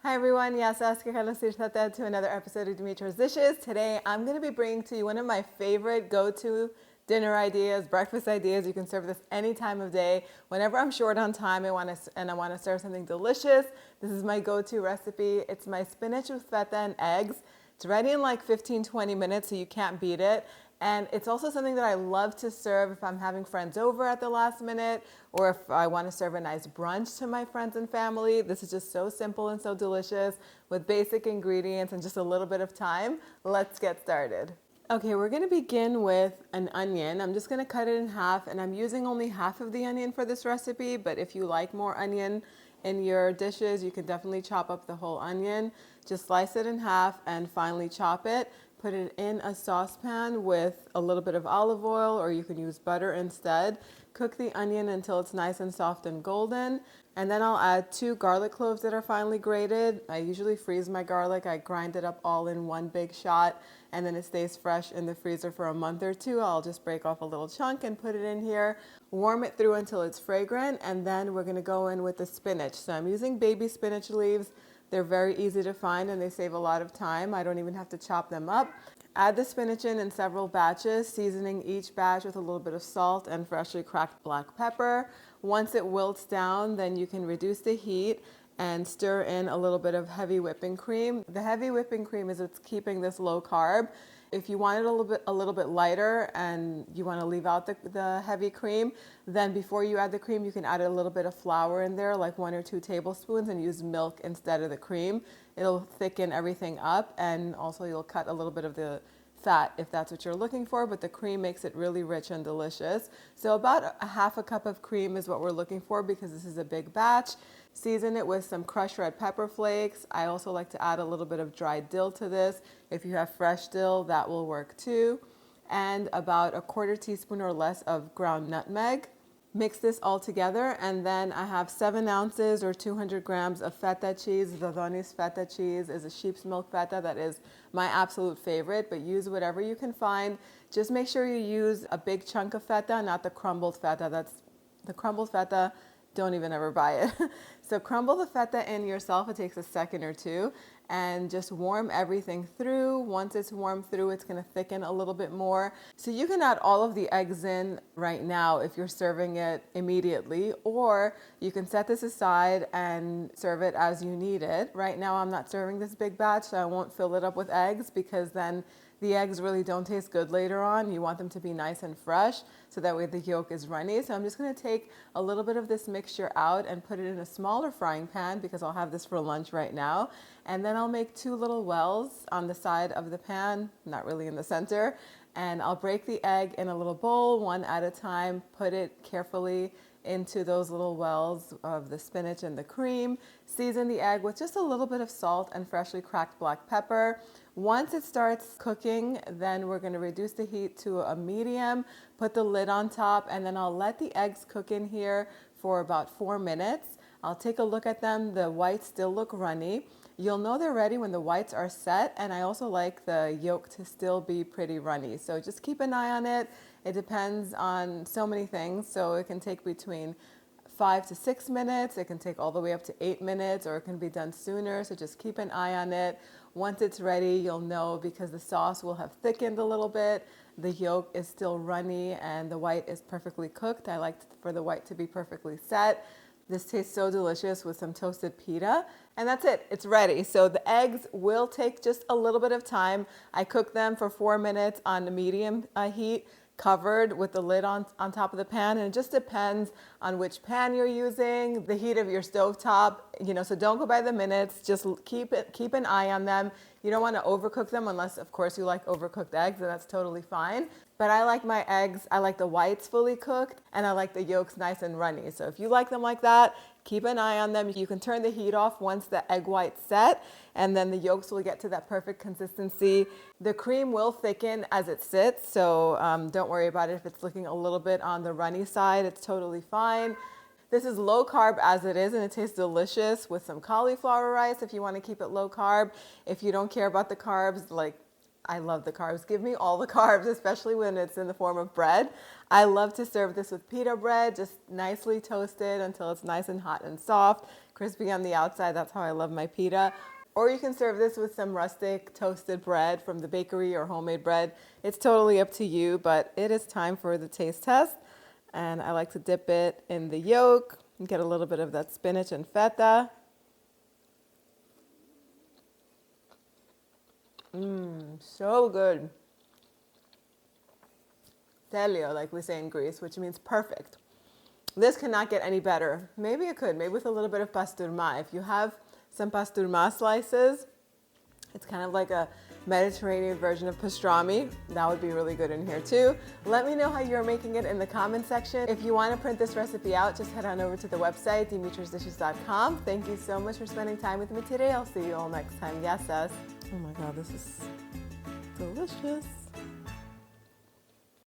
Hi everyone, to another episode of Dimitra's Dishes. Today I'm going to be bringing to you one of my favorite go-to dinner ideas, breakfast ideas. You can serve this any time of day. Whenever I'm short on time I want to serve something delicious, this is my go-to recipe. It's my spinach with feta and eggs. It's ready in like 15-20 minutes, so you can't beat it. And it's also something that I love to serve if I'm having friends over at the last minute, or if I want to serve a nice brunch to my friends and family. This is just so simple and so delicious with basic ingredients and just a little bit of time. Let's get started. Okay, we're going to begin with an onion. I'm just going to cut it in half, and I'm using only half of the onion for this recipe, but if you like more onion in your dishes, you can definitely chop up the whole onion. Just slice it in half and finely chop it. Put it in a saucepan with a little bit of olive oil, or you can use butter instead. Cook the onion until it's nice and soft and golden. And then I'll add 2 garlic cloves that are finely grated. I usually freeze my garlic. I grind it up all in one big shot, and then it stays fresh in the freezer for a month or two. I'll just break off a little chunk and put it in here. Warm it through until it's fragrant, and then we're gonna go in with the spinach. So I'm using baby spinach leaves. They're very easy to find and they save a lot of time. I don't even have to chop them up. Add the spinach in several batches, seasoning each batch with a little bit of salt and freshly cracked black pepper. Once it wilts down, then you can reduce the heat and stir in a little bit of heavy whipping cream. The heavy whipping cream is what's keeping this low carb. If you want it a little bit lighter and you want to leave out the heavy cream, then before you add the cream, you can add a little bit of flour in there, like 1 or 2 tablespoons, and use milk instead of the cream. It'll thicken everything up, and also you'll cut a little bit of the fat if that's what you're looking for, but the cream makes it really rich and delicious. So about a half a cup of cream is what we're looking for because this is a big batch. Season it with some crushed red pepper flakes. I also like to add a little bit of dried dill to this. If you have fresh dill, that will work too. And about a 1/4 teaspoon or less of ground nutmeg. Mix this all together, and then I have 7 ounces or 200 grams of feta cheese. Dodoni's feta cheese is a sheep's milk feta that is my absolute favorite, but use whatever you can find. Just make sure you use a big chunk of feta, not the crumbled feta. That's the crumbled feta. Don't even ever buy it. So crumble the feta in yourself. It takes a second or two, and just warm everything through. Once it's warmed through, it's going to thicken a little bit more. So you can add all of the eggs in right now if you're serving it immediately, or you can set this aside and serve it as you need it. Right now I'm not serving this big batch, so I won't fill it up with eggs because then the eggs really don't taste good later on. You want them to be nice and fresh, so that way the yolk is runny. So I'm just gonna take a little bit of this mixture out and put it in a smaller frying pan because I'll have this for lunch right now. And then I'll make 2 little wells on the side of the pan, not really in the center. And I'll break the egg in a little bowl, one at a time, put it carefully into those little wells of the spinach and the cream. Season the egg with just a little bit of salt and freshly cracked black pepper. Once it starts cooking, then we're going to reduce the heat to a medium, put the lid on top, and then I'll let the eggs cook in here for about 4 minutes. I'll take a look at them. The whites still look runny. You'll know they're ready when the whites are set, and I also like the yolk to still be pretty runny. So just keep an eye on it. It depends on so many things, so it can take between 5 to 6 minutes. It can take all the way up to 8 minutes, or it can be done sooner, so just keep an eye on it. Once it's ready, you'll know because the sauce will have thickened a little bit. The yolk is still runny and the white is perfectly cooked. I like for the white to be perfectly set. This tastes so delicious with some toasted pita. And that's it, it's ready. So the eggs will take just a little bit of time. I cook them for 4 minutes on the medium heat, covered with the lid on top of the pan, and it just depends on which pan you're using, the heat of your stovetop, so don't go by the minutes, just keep an eye on them. You don't want to overcook them unless of course you like overcooked eggs, and that's totally fine. But I like my eggs, I like the whites fully cooked, and I like the yolks nice and runny. So if you like them like that, keep an eye on them. You can turn the heat off once the egg white's set, and then the yolks will get to that perfect consistency. The cream will thicken as it sits, so don't worry about it if it's looking a little bit on the runny side. It's totally fine. This is low carb as it is, and it tastes delicious with some cauliflower rice if you want to keep it low carb. If you don't care about the carbs, like I love the carbs. Give me all the carbs, especially when it's in the form of bread. I love to serve this with pita bread, just nicely toasted until it's nice and hot and soft. crispy on the outside. That's how I love my pita. Or you can serve this with some rustic toasted bread from the bakery or homemade bread. It's totally up to you, but it is time for the taste test. And I like to dip it in the yolk and get a little bit of that spinach and feta. So good. Telio, like we say in Greece, which means perfect. This cannot get any better. Maybe it could, maybe with a little bit of pasturma. If you have some pasturma slices, it's kind of like a Mediterranean version of pastrami. That would be really good in here too. Let me know how you're making it in the comment section. If you want to print this recipe out, just head on over to the website, dimitrasdishes.com. Thank you so much for spending time with me today. I'll see you all next time. Yes, yes. Oh my God, this is delicious.